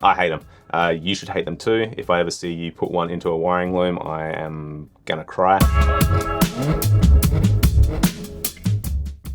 I hate them. You should hate them too. If I ever see you put one into a wiring loom, I am gonna cry.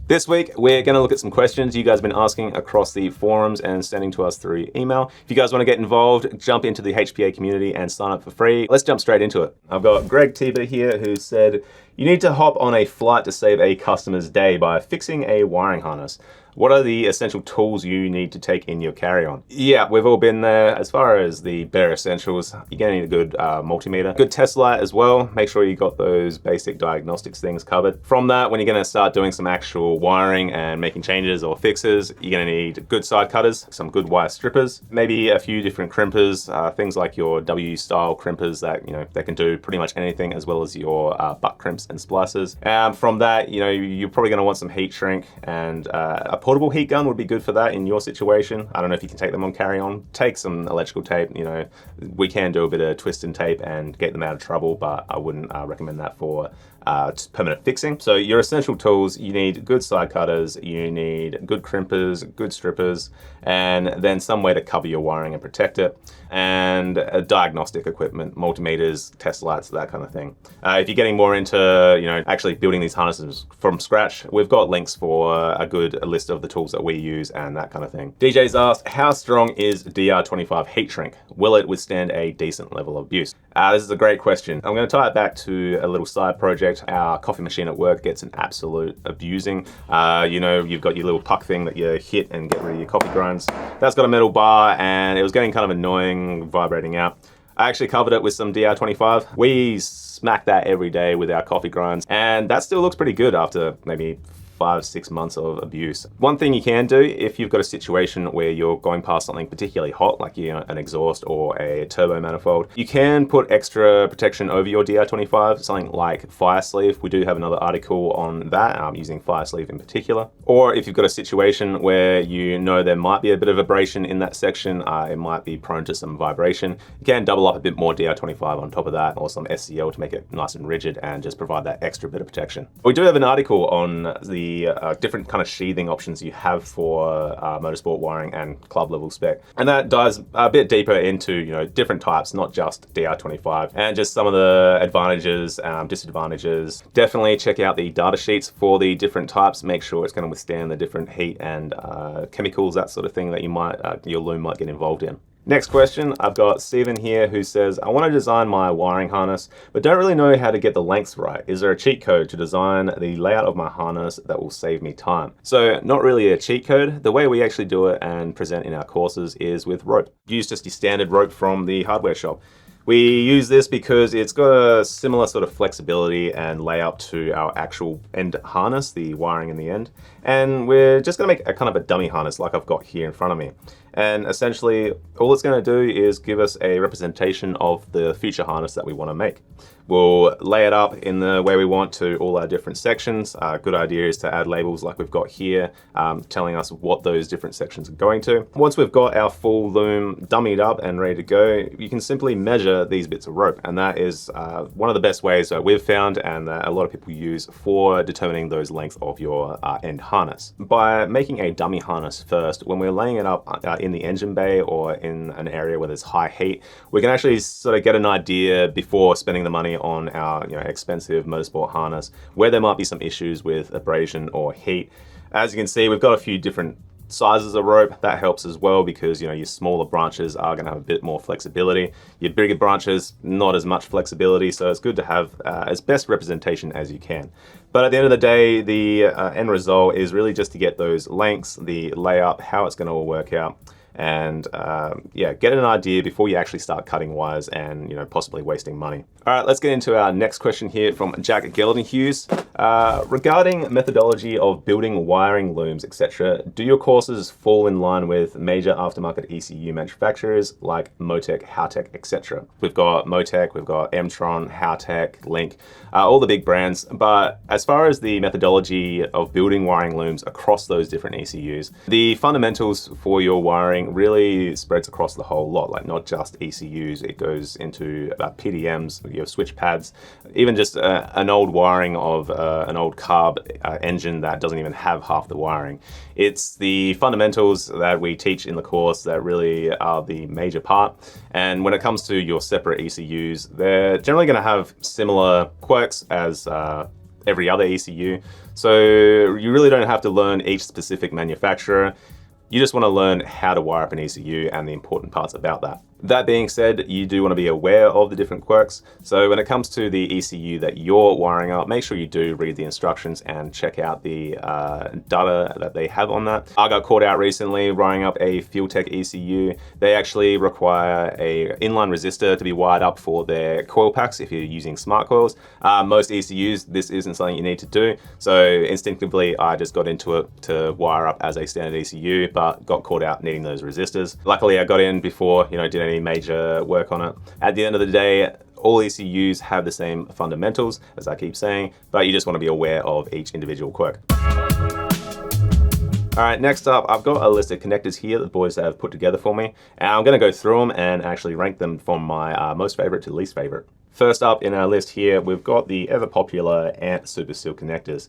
This week, we're going to look at some questions you guys have been asking across the forums and sending to us through email. If you guys want to get involved, jump into the HPA community and sign up for free. Let's jump straight into it. I've got Greg Tiber here who said, you need to hop on a flight to save a customer's day by fixing a wiring harness. What are the essential tools you need to take in your carry-on? Yeah, we've all been there. As far as the bare essentials, you're gonna need a good multimeter, good test light as well. Make sure you got those basic diagnostics things covered. From that, when you're gonna start doing some actual wiring and making changes or fixes, you're gonna need good side cutters, some good wire strippers, maybe a few different crimpers, things like your W-style crimpers that, they can do pretty much anything, as well as your butt crimps and splices. From that, you're probably gonna want some heat shrink, and a portable heat gun would be good for that in your situation. I don't know if you can take them on carry-on. Take some electrical tape, we can do a bit of twist and tape and get them out of trouble, but I wouldn't recommend that for permanent fixing. So your essential tools, you need good side cutters, you need good crimpers, good strippers, and then some way to cover your wiring and protect it, and diagnostic equipment, multimeters, test lights, that kind of thing. If you're getting more into, actually building these harnesses from scratch, we've got links for a good list of the tools that we use and that kind of thing. DJ's asked, how strong is DR25 heat shrink? Will it withstand a decent level of abuse? This is a great question. I'm going to tie it back to a little side project. Our coffee machine at work gets an absolute abusing. You've got your little puck thing that you hit and get rid of your coffee grinds. That's got a metal bar and it was getting kind of annoying, vibrating out. I actually covered it with some DR25. We smack that every day with our coffee grinds, and that still looks pretty good after maybe 5-6 months of abuse. One thing you can do if you've got a situation where you're going past something particularly hot, like an exhaust or a turbo manifold, you can put extra protection over your DR25, something like fire sleeve. We do have another article on that, using fire sleeve in particular. Or if you've got a situation where there might be a bit of abrasion in that section, it might be prone to some vibration, you can double up a bit more DR25 on top of that, or some SCL to make it nice and rigid and just provide that extra bit of protection. We do have an article on the different kind of sheathing options you have for motorsport wiring and club level spec, and that dives a bit deeper into different types, not just DR25, and just some of the advantages, disadvantages. Definitely check out the data sheets for the different types. Make sure it's going to withstand the different heat and chemicals, that sort of thing that your loom might get involved in. Next question, I've got Steven here who says, I want to design my wiring harness, but don't really know how to get the lengths right. Is there a cheat code to design the layout of my harness that will save me time? So not really a cheat code. The way we actually do it and present in our courses is with rope. Use just your standard rope from the hardware shop. We use this because it's got a similar sort of flexibility and layout to our actual end harness, the wiring in the end. And we're just gonna make a kind of a dummy harness like I've got here in front of me. And essentially, all it's gonna do is give us a representation of the future harness that we wanna make. We'll lay it up in the way we want to all our different sections. Good idea is to add labels like we've got here, telling us what those different sections are going to. Once we've got our full loom dummied up and ready to go, you can simply measure these bits of rope. And that is one of the best ways that we've found and that a lot of people use for determining those lengths of your end harness. By making a dummy harness first, when we're laying it up in the engine bay or in an area where there's high heat, we can actually sort of get an idea before spending the money on our expensive motorsport harness where there might be some issues with abrasion or heat. As you can see, we've got a few different sizes of rope. That helps as well because your smaller branches are going to have a bit more flexibility. Your bigger branches, not as much flexibility, so it's good to have as best representation as you can. But at the end of the day, the end result is really just to get those lengths, the layup, how it's going to all work out, and get an idea before you actually start cutting wires and possibly wasting money. All right, let's get into our next question here from Jack Geldenhughes. Regarding methodology of building wiring looms, etc., do your courses fall in line with major aftermarket ECU manufacturers like MoTeC, Haltech, etc.? We've got MoTeC, we've got Emtron, Haltech, Link, all the big brands. But as far as the methodology of building wiring looms across those different ECUs, the fundamentals for your wiring wiring really spreads across the whole lot, like not just ECUs, it goes into PDMs, your switch pads, even just an old wiring of an old carb engine that doesn't even have half the wiring. It's the fundamentals that we teach in the course that really are the major part. And when it comes to your separate ECUs, they're generally going to have similar quirks as every other ECU. So you really don't have to learn each specific manufacturer. You just want to learn how to wire up an ECU and the important parts about that. That being said, you do want to be aware of the different quirks. So when it comes to the ECU that you're wiring up, make sure you do read the instructions and check out the data that they have on that. I got caught out recently wiring up a FuelTech ECU. They actually require a inline resistor to be wired up for their coil packs if you're using smart coils. Most ECUs, this isn't something you need to do. So instinctively, I just got into it to wire up as a standard ECU, but got caught out needing those resistors. Luckily, I got in before, did any major work on it. At the end of the day, all ECUs have the same fundamentals, as I keep saying, but you just want to be aware of each individual quirk. All right, next up, I've got a list of connectors here that the boys have put together for me, and I'm going to go through them and actually rank them from my most favorite to least favorite. First up in our list here, we've got the ever popular AMP Superseal connectors.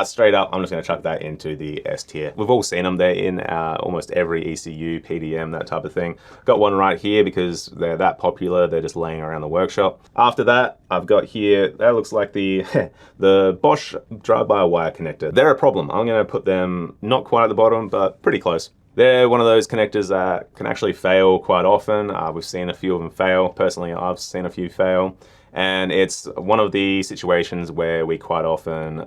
Straight up, I'm just going to chuck that into the S tier. We've all seen them. They're in almost every ECU, PDM, that type of thing. Got one right here because they're that popular. They're just laying around the workshop. After that, I've got here, that looks like the the Bosch drive-by-wire connector. They're a problem. I'm going to put them not quite at the bottom, but pretty close. They're one of those connectors that can actually fail quite often. We've seen a few of them fail. Personally, I've seen a few fail. And it's one of the situations where we quite often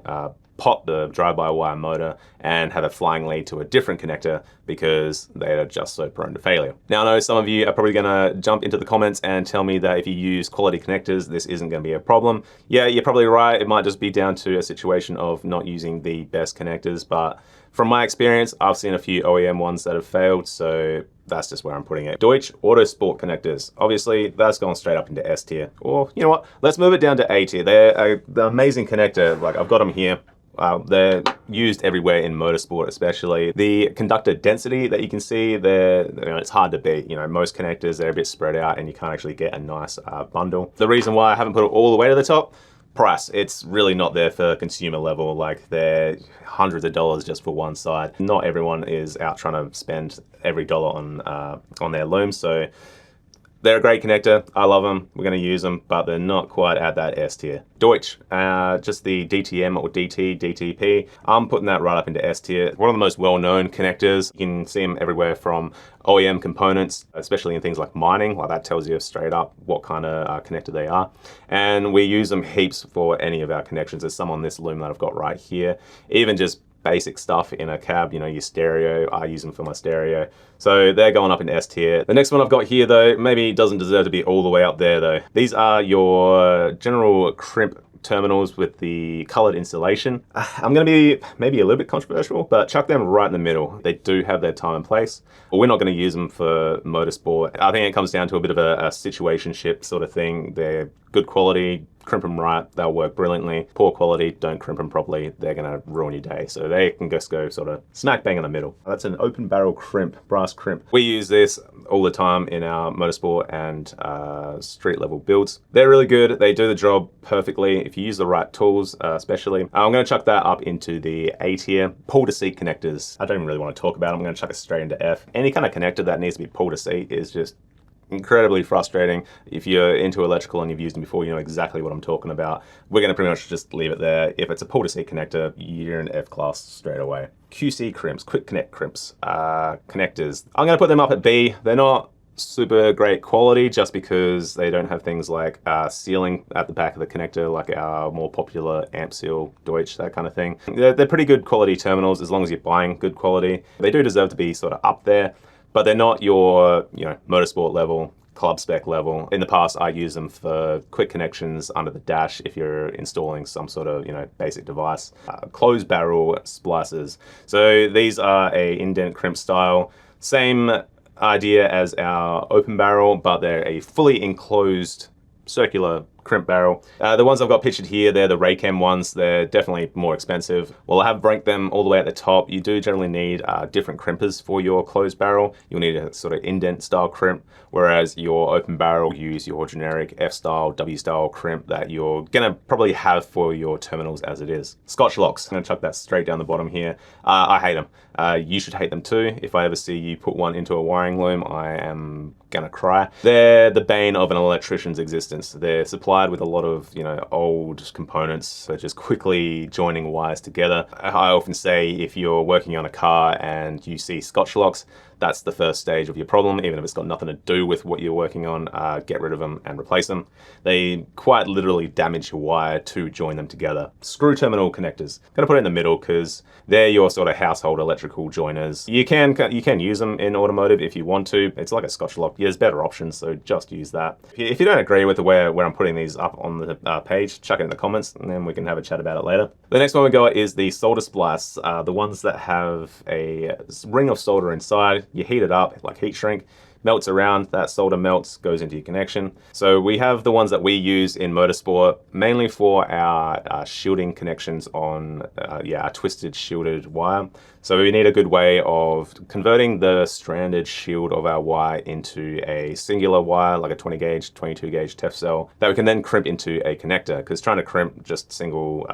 pop the drive-by-wire motor and have a flying lead to a different connector because they are just so prone to failure. Now, I know some of you are probably gonna jump into the comments and tell me that if you use quality connectors, this isn't gonna be a problem. Yeah, you're probably right. It might just be down to a situation of not using the best connectors, but from my experience, I've seen a few OEM ones that have failed, so that's just where I'm putting it. Deutsch AutoSport connectors. Obviously, that's gone straight up into S tier. Or, you know what? Let's move it down to A tier. They're an amazing connector. Like, I've got them here. They're used everywhere in motorsport, especially. The conductor density that you can see, it's hard to beat. Most connectors, they're a bit spread out and you can't actually get a nice bundle. The reason why I haven't put it all the way to the top, price. It's really not there for consumer level. Like, they're hundreds of dollars just for one side. Not everyone is out trying to spend every dollar on their loom, so they're a great connector. I love them. We're going to use them, but they're not quite at that S tier. Deutsch, just the DTM or DT, DTP. I'm putting that right up into S tier. One of the most well-known connectors. You can see them everywhere from OEM components, especially in things like mining. Like, that tells you straight up what kind of connector they are. And we use them heaps for any of our connections. There's some on this loom that I've got right here. Even just basic stuff in a cab, your stereo. I use them for my stereo. So they're going up in S tier. The next one I've got here though, maybe doesn't deserve to be all the way up there though. These are your general Crimp terminals with the colored insulation. I'm going to be maybe a little bit controversial, but chuck them right in the middle. They do have their time and place, but we're not going to use them for motorsport. I think it comes down to a bit of a situationship sort of thing. They're good quality, crimp them right, they'll work brilliantly. Poor quality, don't crimp them properly, they're going to ruin your day. So they can just go sort of smack bang in the middle. That's an open barrel crimp, brass crimp. We use this all the time in our motorsport and street level builds. They're really good, they do the job perfectly if you use the right tools, especially. I'm going to chuck that up into the A tier. Pull to seat connectors. I don't really want to talk about them. I'm going to chuck it straight into F. Any kind of connector that needs to be pull to seat is just incredibly frustrating. If you're into electrical and you've used them before, you know exactly what I'm talking about. We're going to pretty much just leave it there. If it's a pull to seat connector, you're in F class straight away. QC crimps, quick connect crimps, connectors. I'm going to put them up at B. They're not super great quality just because they don't have things like sealing at the back of the connector like our more popular AMP Seal, Deutsch, that kind of thing. They're pretty good quality terminals as long as you're buying good quality. They do deserve to be sort of up there, but they're not your, motorsport level, club spec level. In the past, I use them for quick connections under the dash if you're installing some sort of, basic device. Closed barrel splices. So these are a indent crimp style. Same idea as our open barrel, but they're a fully enclosed circular crimp barrel. The ones I've got pictured here, they're the Raychem ones. They're definitely more expensive. Well, I have ranked them all the way at the top. You do generally need different crimpers for your closed barrel. You'll need a sort of indent style crimp, whereas your open barrel, you use your generic F-style, W-style crimp that you're gonna probably have for your terminals as it is. Scotch-Loks, I'm gonna chuck that straight down the bottom here. I hate them. You should hate them too. If I ever see you put one into a wiring loom, I am gonna cry. They're the bane of an electrician's existence. They're supplied with a lot of, old components, so just quickly joining wires together. I often say if you're working on a car and you see Scotch-Loks, that's the first stage of your problem. Even if it's got nothing to do with what you're working on, get rid of them and replace them. They quite literally damage your wire to join them together. Screw terminal connectors. I'm gonna put it in the middle because they're your sort of household electrical joiners. You can use them in automotive if you want to. It's like a Scotch-Lok. There's better options, so just use that. If you don't agree with the way where I'm putting these up on the page, chuck it in the comments and then we can have a chat about it later. The next one we got is the solder splice, the ones that have a ring of solder inside. You heat it up like heat shrink, melts around, that solder melts, goes into your connection. So we have the ones that we use in motorsport, mainly for our shielding connections on our twisted shielded wire. So we need a good way of converting the stranded shield of our wire into a singular wire, like a 20 gauge, 22 gauge TEF cell, that we can then crimp into a connector, because trying to crimp just single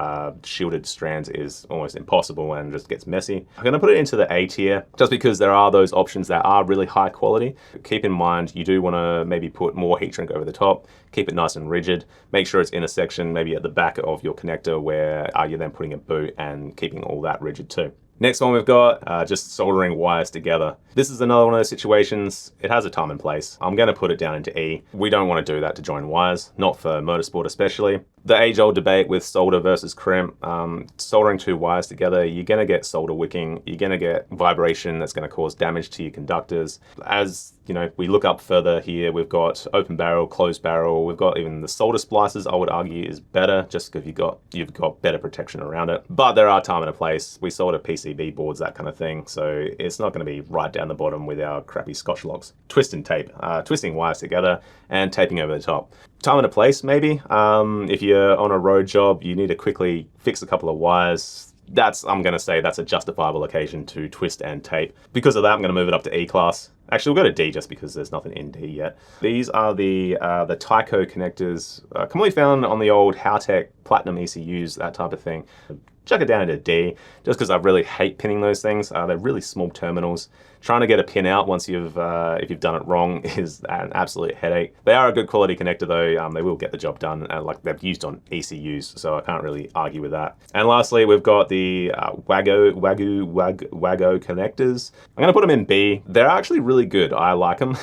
shielded strands is almost impossible and just gets messy. I'm gonna put it into the A tier, just because there are those options that are really high quality. Keep in mind, you do wanna maybe put more heat shrink over the top, keep it nice and rigid, make sure it's in a section maybe at the back of your connector where you're then putting a boot and keeping all that rigid too. Next one we've got, just soldering wires together. This is another one of those situations, it has a time and place. I'm gonna put it down into E. We don't wanna do that to join wires, not for motorsport especially. The age-old debate with solder versus crimp, soldering two wires together, you're gonna get solder wicking, you're gonna get vibration that's gonna cause damage to your conductors. As we look up further here, we've got open barrel, closed barrel, we've got even the solder splices, I would argue is better, just because you've got better protection around it. But there are time and a place. We solder PCB boards, that kind of thing, so it's not gonna be right down the bottom with our crappy Scotch-Loks. Twist and tape, twisting wires together and taping over the top. Time and a place, maybe. If you're on a road job, you need to quickly fix a couple of wires. I'm gonna say that's a justifiable occasion to twist and tape. Because of that, I'm gonna move it up to E class. Actually, we'll go to D just because there's nothing in D yet. These are the Tyco connectors, commonly found on the old Haltech Platinum ECUs, that type of thing. Chuck it down into D, just because I really hate pinning those things. They're really small terminals. Trying to get a pin out once if you've done it wrong is an absolute headache. They are a good quality connector though. They will get the job done. Like they're used on ECUs, so I can't really argue with that. And lastly, we've got the Wago Connectors. I'm gonna put them in B. They're actually really good. I like them.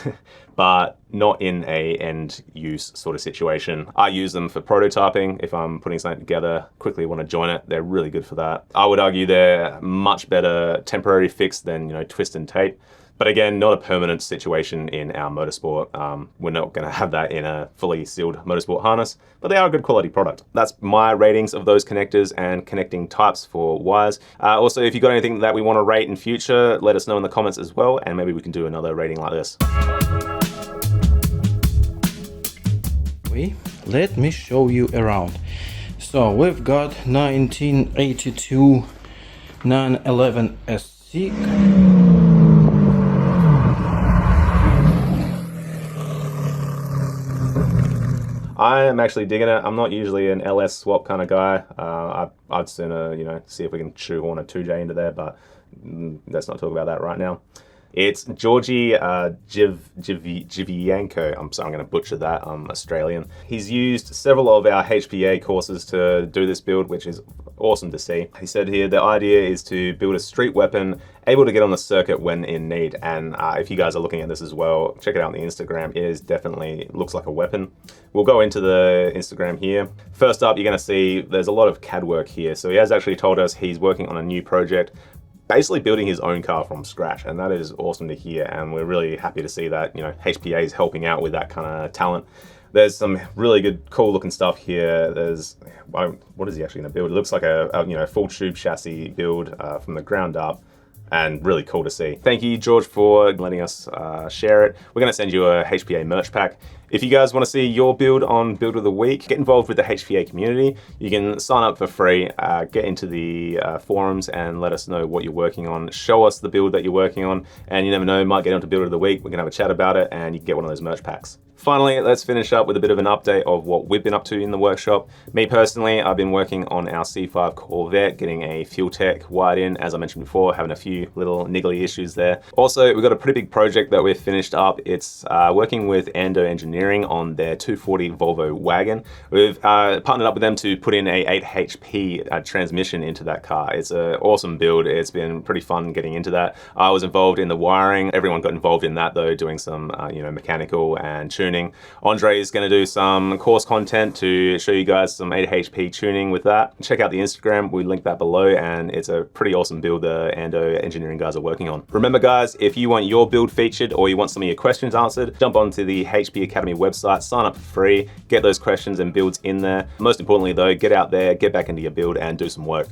But not in a end use sort of situation. I use them for prototyping. If I'm putting something together, quickly want to join it, they're really good for that. I would argue they're much better temporary fix than twist and tape. But again, not a permanent situation in our motorsport. We're not gonna have that in a fully sealed motorsport harness, but they are a good quality product. That's my ratings of those connectors and connecting types for wires. Also, if you've got anything that we wanna rate in future, let us know in the comments as well, and maybe we can do another rating like this. Let me show you around. So we've got 1982 911 SC. I am actually digging it. I'm not usually an LS swap kind of guy. I'd sooner, see if we can shoehorn a 2J into there, but let's not talk about that right now. It's Georgii Gavrylenko. I'm sorry, I'm going to butcher that. I'm Australian. He's used several of our HPA courses to do this build, which is awesome to see. He said here, the idea is to build a street weapon able to get on the circuit when in need. And if you guys are looking at this as well, check it out on the Instagram. It is definitely looks like a weapon. We'll go into the Instagram here. First up, you're going to see there's a lot of CAD work here. So he has actually told us he's working on a new project, basically building his own car from scratch, and that is awesome to hear, and we're really happy to see that HPA is helping out with that kind of talent. There's some really good, cool looking stuff here. There's, what is he actually going to build? It looks like a full tube chassis build from the ground up, and really cool to see. Thank you, George, for letting us share it. We're going to send you a HPA merch pack. If you guys want to see your build on Build of the Week, get involved with the HPA community. You can sign up for free, get into the forums and let us know what you're working on. Show us the build that you're working on, and you never know, might get onto Build of the Week. We can have a chat about it and you can get one of those merch packs. Finally, let's finish up with a bit of an update of what we've been up to in the workshop. Me personally, I've been working on our C5 Corvette, getting a FuelTech wired in, as I mentioned before, having a few little niggly issues there. Also, we've got a pretty big project that we've finished up. It's working with Ando Engineering on their 240 Volvo wagon. We've partnered up with them to put in a 8 HP transmission into that car. It's an awesome build. It's been pretty fun getting into that. I was involved in the wiring. Everyone got involved in that though, doing some mechanical and tuning. Andre is going to do some course content to show you guys some 8 HP tuning with that. Check out the Instagram, we link that below, and it's a pretty awesome build the Ando Engineering guys are working on. Remember guys, if you want your build featured or you want some of your questions answered, jump onto the HP Academy website, sign up for free, get those questions and builds in there. Most importantly though, get out there, get back into your build and do some work.